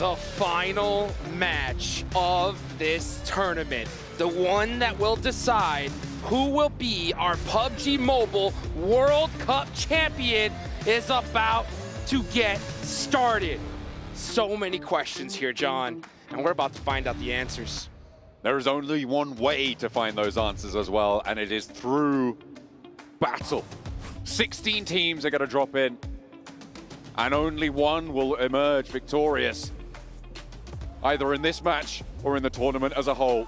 The final match of this tournament. The one that will decide who will be our PUBG Mobile World Cup champion is about to get started. So many questions here, John, and we're about to find out the answers. There is only one way to find those answers as well, and it is through battle. 16 teams are going to drop in, and only one will emerge victorious, either in this match or in the tournament as a whole.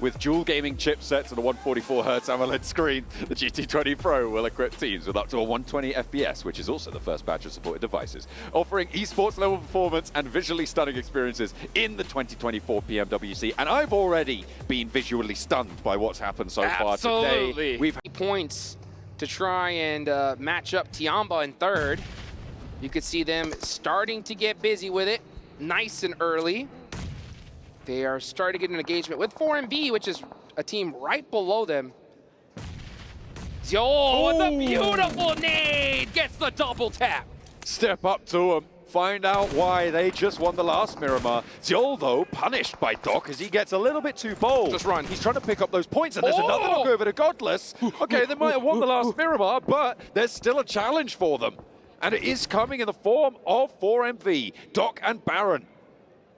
With dual gaming chipsets and a 144Hz AMOLED screen, the GT20 Pro will equip teams with up to a 120 FPS, which is also the first batch of supported devices, offering esports level performance and visually stunning experiences in the 2024 PMWC. And I've already been visually stunned by what's happened so far today. We've points to try and match up TIANBA in third. You could see them starting to get busy with it, nice and early. They are starting to get an engagement with 4MV, which is a team right below them. Yo, with a beautiful nade, gets the double tap. Step up to him, find out why they just won the last Miramar. Zol, though, punished by Doc as he gets a little bit too bold. Just run. He's trying to pick up those points, and there's another knock over to Godless. Okay, they might have won the last Miramar, but there's still a challenge for them. And it is coming in the form of 4MV, Doc and Baron.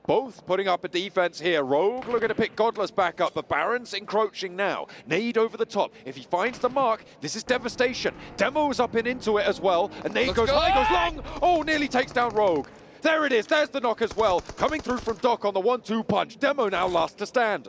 Both putting up a defense here. Rogue looking to pick Godless back up, but Baron's encroaching now. Nade over the top. If he finds the mark, this is devastation. Demo's up and into it as well, and Nade goes high, goes long. Oh, nearly takes down Rogue. There it is. There's the knock as well. Coming through from Doc on the 1-2 punch. Demo now last to stand.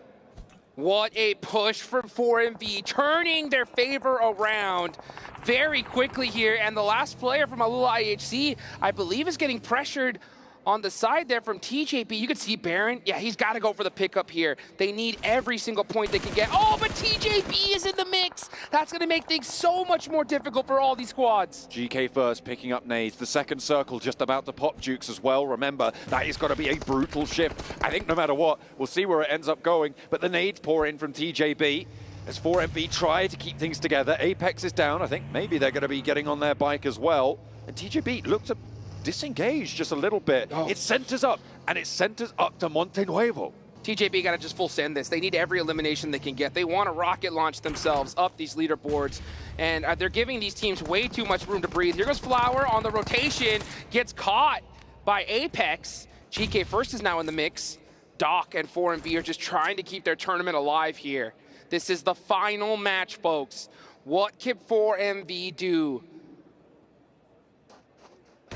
What a push from 4MV, turning their favor around very quickly here. And the last player from Alula IHC, I believe, is getting pressured on the side there from TJP. You can see Baron. Yeah, he's got to go for the pickup here. They need every single point they can get. Oh, but TJP is in the mix. That's going to make things so much more difficult for all these squads. GK first, picking up nades. The second circle just about to pop Jukes as well. Remember, that is going to be a brutal shift. I think no matter what, we'll see where it ends up going. But the nades pour in from TJB. As 4MV try to keep things together. Apex is down. I think maybe they're going to be getting on their bike as well. And TJB looked at disengaged just a little bit. It centers up, and it centers up to Montenuevo. TJB got to just full send this. They need every elimination they can get. They want to rocket launch themselves up these leaderboards, and they're giving these teams way too much room to breathe. Here goes Flower on the rotation, gets caught by Apex. GK first is now in the mix. Doc and 4MV are just trying to keep their tournament alive here. This is the final match, folks. What can 4MV do?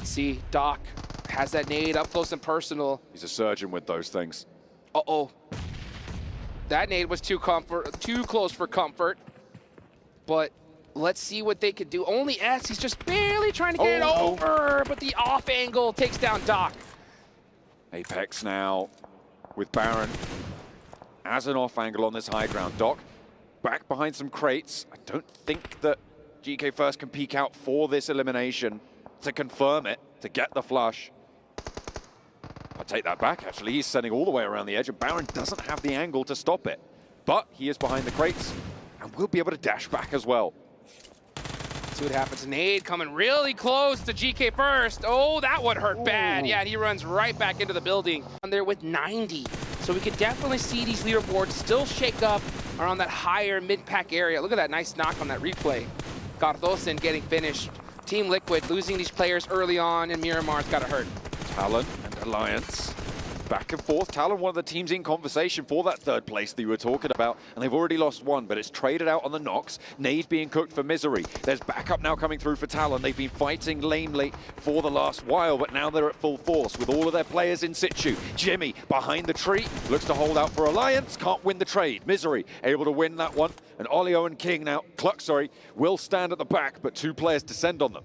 See, Doc has that nade up close and personal. He's a surgeon with those things. Uh-oh. That nade was too close for comfort. But let's see what they could do. Only S, he's just barely trying to get it over, but the off angle takes down Doc. Apex now with Baron as an off angle on this high ground. Doc back behind some crates. I don't think that GK First can peek out for this elimination to confirm it, to get the flush. I'll take that back, actually. He's sending all the way around the edge, and Baron doesn't have the angle to stop it. But he is behind the crates, and will be able to dash back as well. See what happens. Nade coming really close to GK First. Oh, that would hurt bad. Yeah, and he runs right back into the building. On there with 90. So we could definitely see these leaderboards still shake up around that higher mid-pack area. Look at that nice knock on that replay. Cardosen getting finished. Team Liquid losing these players early on, and Miramar's got to hurt. Talon and Alliance back and forth. Talon, one of the teams in conversation for that third place that you were talking about, and they've already lost one, but it's traded out on the knocks. Nade being cooked for Misery. There's backup now coming through for Talon. They've been fighting lamely for the last while, but now they're at full force with all of their players in situ. Jimmy behind the tree, looks to hold out for Alliance, can't win the trade. Misery able to win that one, and Olio and King now, Cluck, sorry, will stand at the back, but two players descend on them.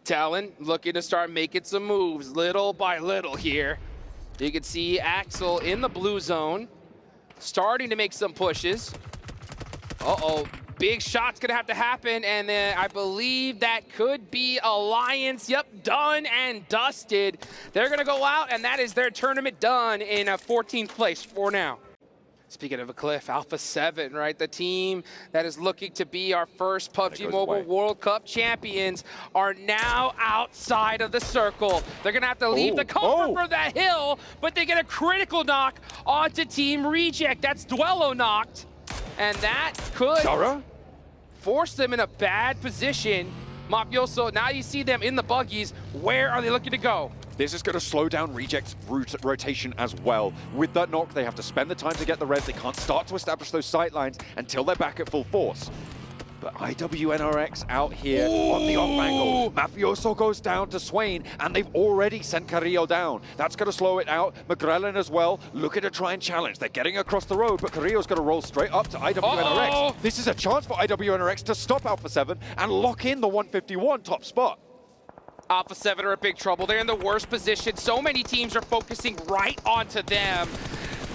Talon looking to start making some moves little by little here. You can see Axel in the blue zone, starting to make some pushes. Uh-oh, big shot's gonna have to happen, and then I believe that could be Alliance. Yep, done and dusted. They're gonna go out, and that is their tournament done in a 14th place for now. Speaking of a cliff, Alpha 7, right? The team that is looking to be our first PUBG Mobile World Cup champions are now outside of the circle. They're going to have to leave the cover for that hill, but they get a critical knock onto Team Reject. That's Duello knocked, and that could force them in a bad position. Mafioso, now you see them in the buggies. Where are they looking to go? This is going to slow down Reject's rotation as well. With that knock, they have to spend the time to get the res. They can't start to establish those sight lines until they're back at full force. But IWNRX out here on the off angle. Mafioso goes down to Swain, and they've already sent Carrillo down. That's going to slow it out. McGrellin as well, looking to try and challenge. They're getting across the road, but Carrillo's going to roll straight up to IWNRX. This is a chance for IWNRX to stop Alpha 7 and lock in the 151 top spot. Alpha 7 are in big trouble. They're in the worst position. So many teams are focusing right onto them.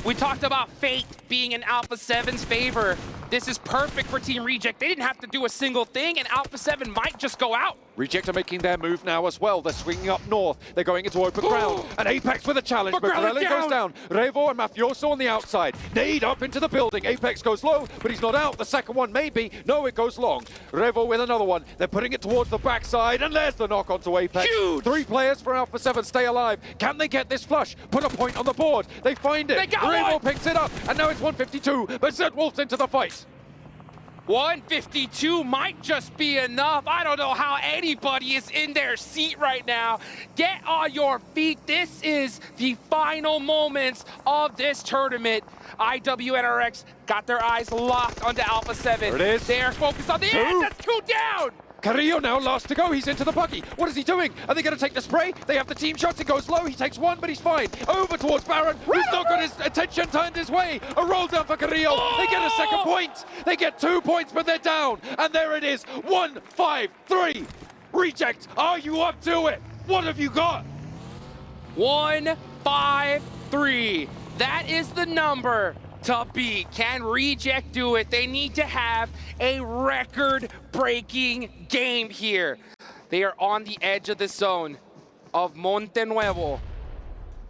We talked about fate being in Alpha 7's favor. This is perfect for Team Reject. They didn't have to do a single thing, and Alpha 7 might just go out. Reject are making their move now as well. They're swinging up north. They're going into open ground. And Apex with a challenge. McGrellin goes down. Revo and Mafioso on the outside. Nade up into the building. Apex goes low, but he's not out. The second one maybe. No, it goes long. Revo with another one. They're putting it towards the backside, and there's the knock onto Apex. Huge! 3 players for Alpha 7 stay alive. Can they get this flush? Put a point on the board. They find it. They got Revo picks it up, and now it's 152, but Zed Wolf's into the fight. 152 might just be enough. I don't know how anybody is in their seat right now. Get on your feet. This is the final moments of this tournament. IWNRX got their eyes locked onto Alpha 7. There it is. They're focused on the end. That's 2 down. Carrillo now last to go. He's into the buggy. What is he doing? Are they going to take the spray? They have the team shots. It goes low. He takes one, but he's fine. Over towards Baron, who's not got his attention turned his way. A roll down for Carrillo. They get a second point. They get 2 points, but they're down. And there it is. 1-5-3. Reject, are you up to it? What have you got? 1-5-3. That is the number to beat. Can Reject do it? They need to have a record-breaking game here. They are on the edge of the zone of Monte Nuevo.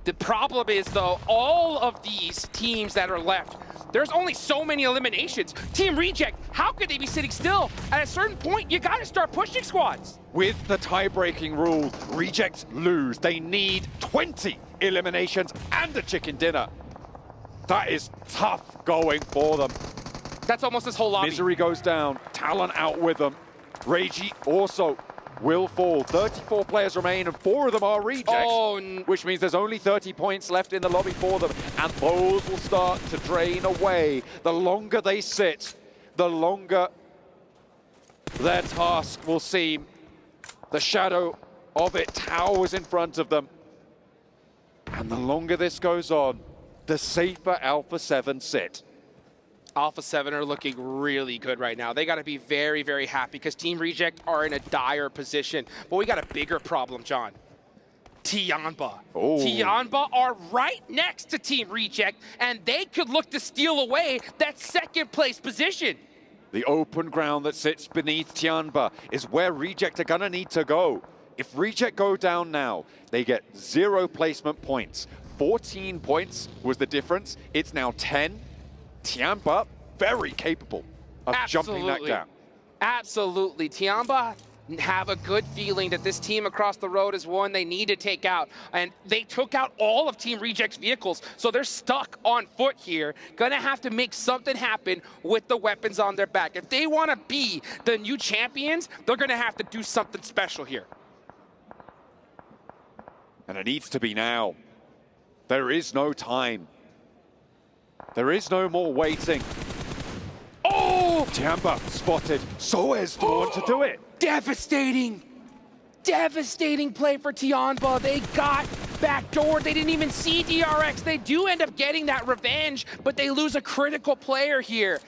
The problem is, though, all of these teams that are left, there's only so many eliminations. Team Reject, how could they be sitting still? At a certain point, you gotta start pushing squads. With the tie-breaking rule, Rejects lose. They need 20 eliminations and a chicken dinner. That is tough going for them. That's almost this whole lobby. Misery goes down. Talon out with them. Reiji also will fall. 34 players remain, and 4 of them are Rejects, which means there's only 30 points left in the lobby for them, and those will start to drain away. The longer they sit, the longer their task will seem. The shadow of it towers in front of them. And the longer this goes on, the safer Alpha 7 sit. Alpha 7 are looking really good right now. They got to be very, very happy because Team Reject are in a dire position. But we got a bigger problem, John. TIANBA. TIANBA are right next to Team Reject, and they could look to steal away that second place position. The open ground that sits beneath TIANBA is where Reject are going to need to go. If Reject go down now, they get 0 placement points. 14 points was the difference. It's now 10. TIANBA, very capable of jumping that gap. Absolutely. TIANBA have a good feeling that this team across the road is one they need to take out. And they took out all of Team Reject's vehicles, so they're stuck on foot here. Gonna have to make something happen with the weapons on their back. If they want to be the new champions, they're gonna have to do something special here. And it needs to be now. There is no time. There is no more waiting. Oh! TIANBA spotted. So is the one to do it. Devastating. Devastating play for TIANBA. They got backdoored. They didn't even see DRX. They do end up getting that revenge, but they lose a critical player here.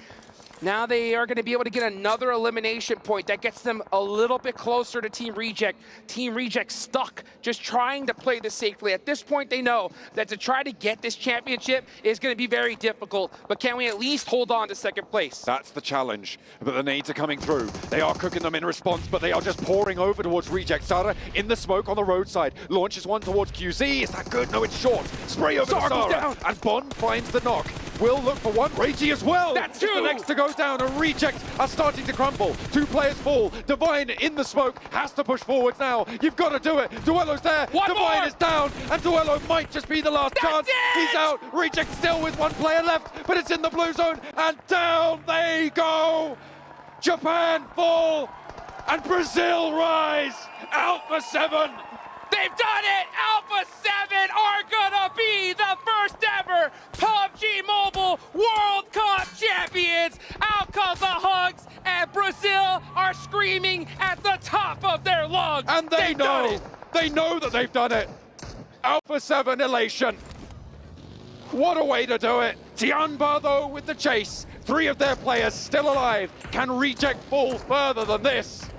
Now they are going to be able to get another elimination point. That gets them a little bit closer to Team Reject. Team Reject stuck, just trying to play this safely. At this point, they know that to try to get this championship is going to be very difficult. But can we at least hold on to second place? That's the challenge. But the nades are coming through. They are cooking them in response, but they are just pouring over towards Reject. Sara in the smoke on the roadside. Launches one towards QZ. Is that good? No, it's short. Spray over to Sara. And Bond finds the knock. will look for one. Ragey as well. That's the two. next to go down, and Rejects are starting to crumble. 2 players fall. Divine in the smoke has to push forwards now. You've got to do it. Duello's there. One Divine more. is down, and Duello might just be the last chance. He's out. Reject still with 1 player left, but it's in the blue zone, and down they go. Japan fall, and Brazil rise. Alpha 7. They've done it! Alpha 7 are gonna be the first ever PUBG Mobile World Cup champions! Out come the hugs, and Brazil are screaming at the top of their lungs! And they know that they've done it! Alpha 7 elation! What a way to do it! TIANBA, though, with the chase. 3 of their players still alive. Can Reject fall further than this?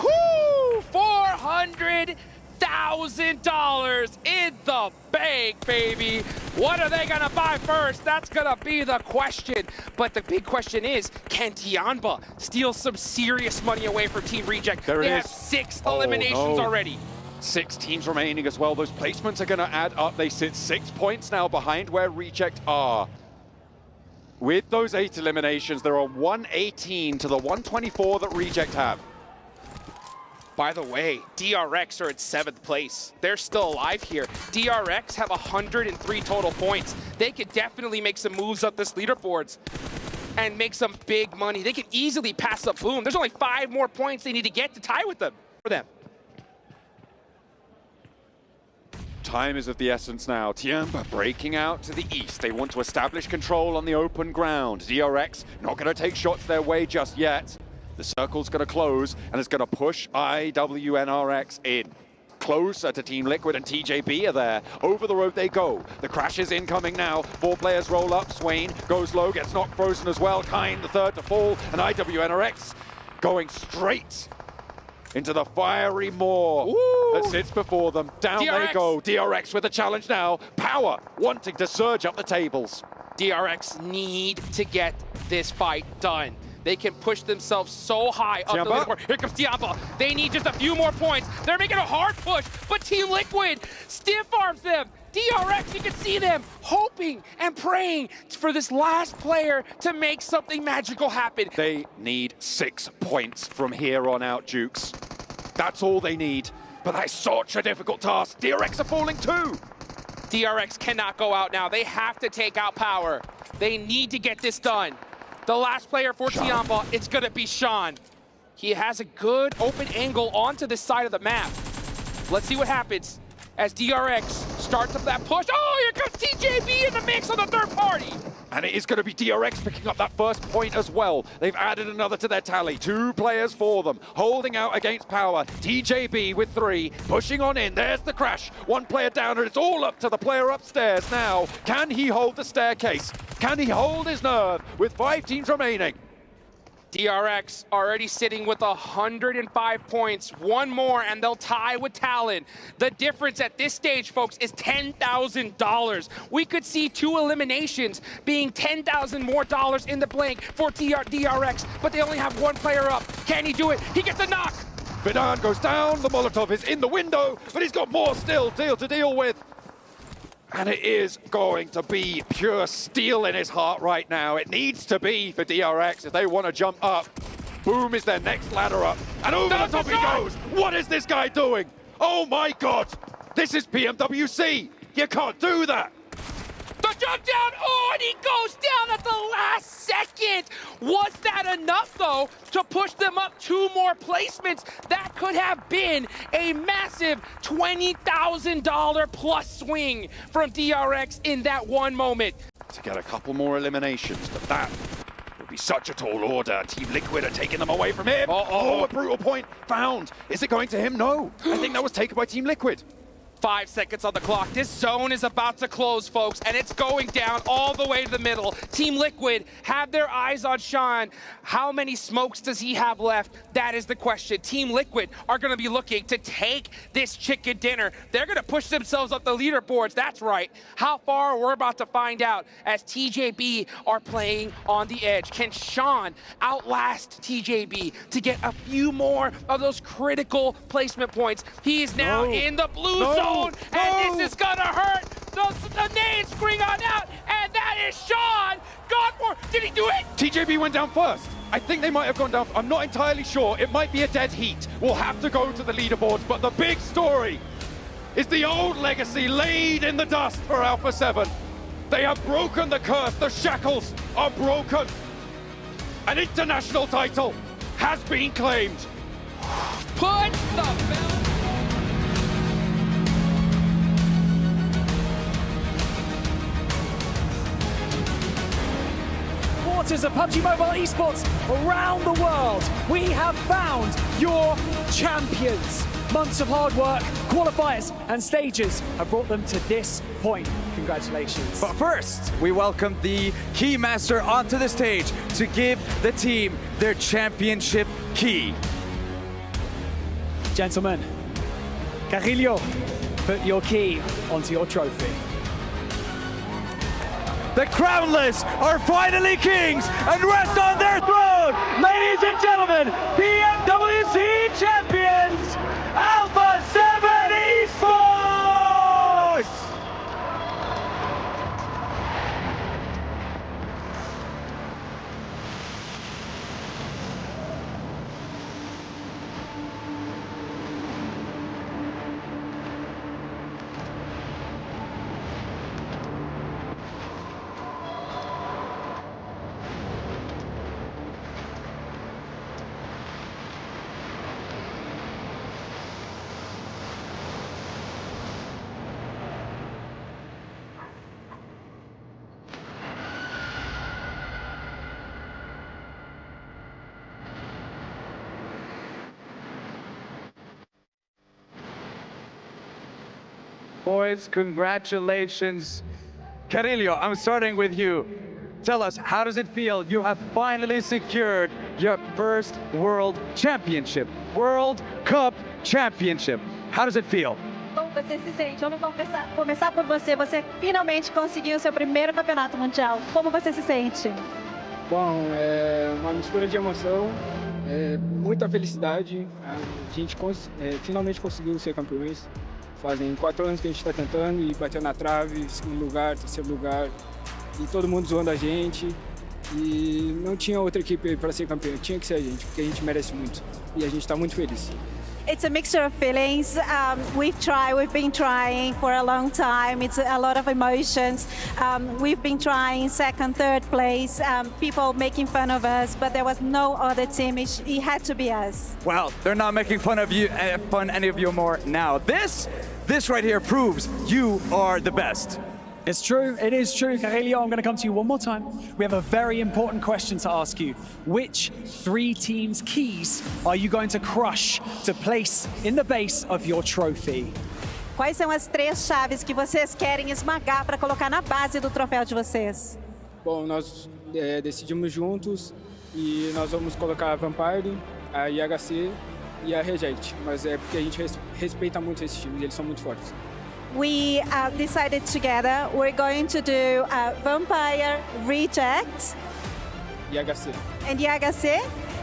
Whoo! $400,000 in the bank, baby. What are they gonna buy first? That's gonna be the question. But the big question is, can TIANBA steal some serious money away from Team Reject? There it they is. have 6 eliminations already. 6 teams remaining as well. Those placements are going to add up. They sit 6 points now behind where Reject are. With those 8 eliminations, there are 118 to the 124 that Reject have. By the way, DRX are in 7th place. They're still alive here. DRX have 103 total points. They could definitely make some moves up this leaderboards and make some big money. They could easily pass up Boom. There's only 5 more points they need to get to tie with them. For them. Time is of the essence now. TIANBA breaking out to the east. They want to establish control on the open ground. DRX not going to take shots their way just yet. The circle's going to close, and it's going to push IWNRX in. Closer to Team Liquid, and TJB are there. Over the road they go. The crash is incoming now. 4 players roll up. Swain goes low, gets knocked frozen as well. Kind, the third to fall, and IWNRX going straight into the fiery maw that sits before them. Down DRX. they go. DRX with a challenge now. Power wanting to surge up the tables. DRX need to get this fight done. They can push themselves so high up the TIANBA. leaderboard. Here comes TIANBA. They need just a few more points. They're making a hard push, but Team Liquid stiff arms them. DRX, you can see them hoping and praying for this last player to make something magical happen. They need 6 points from here on out, Jukes. That's all they need. But that's such a difficult task. DRX are falling too. DRX cannot go out now. They have to take out Power. They need to get this done. The last player for TIANBA, it's going to be Sean. He has a good open angle onto this side of the map. Let's see what happens as DRX starts up that push. Oh, here comes TJB in the mix on the 3rd party. And it is going to be DRX picking up that first point as well. They've added another to their tally. 2 players for them, holding out against Power. TJB with 3, pushing on in. There's the crash. 1 player down, and it's all up to the player upstairs now. Can he hold the staircase? Can he hold his nerve with 5 teams remaining? DRX already sitting with 105 points. 1 more and they'll tie with Talon. The difference at this stage, folks, is $10,000. We could see 2 eliminations being $10,000 more in the blank for DRX, but they only have 1 player up. Can he do it? He gets a knock. Vidan goes down, the Molotov is in the window, but he's got more still to deal with. And it is going to be pure steel in his heart right now. It needs to be for DRX if they want to jump up. Boom is their next ladder up. And over the top he goes. What is this guy doing? Oh my God. This is PMWC. You can't do that. The jump down, oh, and he goes down at the last second. Was that enough, though, to push them up 2 more placements? That could have been a massive $20,000 plus swing from DRX in that one moment. To get a couple more eliminations, but that would be such a tall order. Team Liquid are taking them away from him. Oh, a brutal point found. Is it going to him? No. I think that was taken by Team Liquid. 5 seconds on the clock. This zone is about to close, folks, and it's going down all the way to the middle. Team Liquid have their eyes on Sean. How many smokes does he have left? That is the question. Team Liquid are going to be looking to take this chicken dinner. They're going to push themselves up the leaderboards. That's right. How far? We're about to find out as TJB are playing on the edge. Can Sean outlast TJB to get a few more of those critical placement points? He is now in the blue zone. And this is gonna hurt. The nades bring on out, and that That is Sean! God for, did he do it? TJB went down first. I think they might have gone down. I'm not entirely sure. It might be a dead heat. We'll have to go to the leaderboards, but the big story is the old legacy laid in the dust for Alpha 7. They have broken the curse. The shackles are broken. An international title has been claimed. Put the belt. Supporters of PUBG Mobile esports around the world, we have found your champions. Months of hard work, qualifiers and stages have brought them to this point. Congratulations. But first, we welcome the key master onto the stage to give the team their championship key. Gentlemen, Carrillo, put your key onto your trophy. The crownless are finally kings and rest on their throne. Ladies and gentlemen, PMWC champions, Alpha 7 Esports! Boys, congratulations. Carrillo, I'm starting with you. Tell us, how does it feel? You have finally secured your first World Championship, World Cup Championship. How does it feel? Como você se sente? Vamos começar por você. Você finalmente conseguiu seu primeiro campeonato mundial. Como você se sente? Bom, é uma mistura de emoção, muita felicidade. A gente finalmente conseguiu ser campeões. Fazem 4 anos que a gente está tentando e bateu na trave, segundo lugar, terceiro lugar. E todo mundo zoando a gente. E não tinha outra equipe para ser campeão, tinha que ser a gente, porque a gente merece muito. E a gente está muito feliz. It's a mixture of feelings. We've been trying for a long time. It's a lot of emotions. We've been trying second, third place, people making fun of us, but there was no other team. It had to be us. Well, they're not making fun of you, any of you more now. This right here proves you are the best. It's true, it is true. Carrillo, I'm going to come to you one more time. We have a very important question to ask you. Which 3 teams' keys are you going to crush to place in the base of your trophy? Quais são as 3 chaves que vocês querem esmagar para colocar na base do troféu de vocês? Bom, nós decidimos juntos e nós vamos colocar a Vampire, a IHC e a Reject. Mas é porque a gente respeita muito esses times, eles são muito fortes. We decided together we're going to do Vampire, Reject, IHC. and IHC,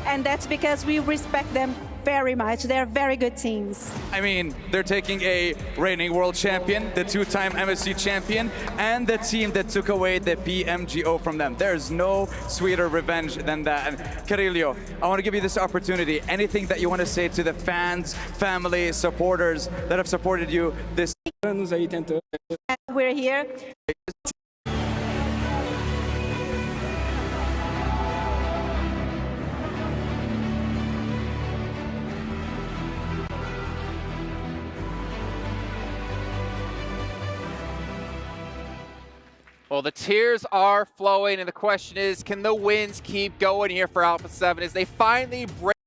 and that's because we respect them very much. They're very good teams. I mean, they're taking a reigning world champion, the 2-time MSC champion, and the team that took away the PMGO from them. There's no sweeter revenge than that. And Carrillo, I want to give you this opportunity. Anything that you want to say to the fans, family, supporters that have supported you this Anos aí tentando. We're here. Well, the tears are flowing, and the question is, can the wins keep going here for Alpha 7 as they finally break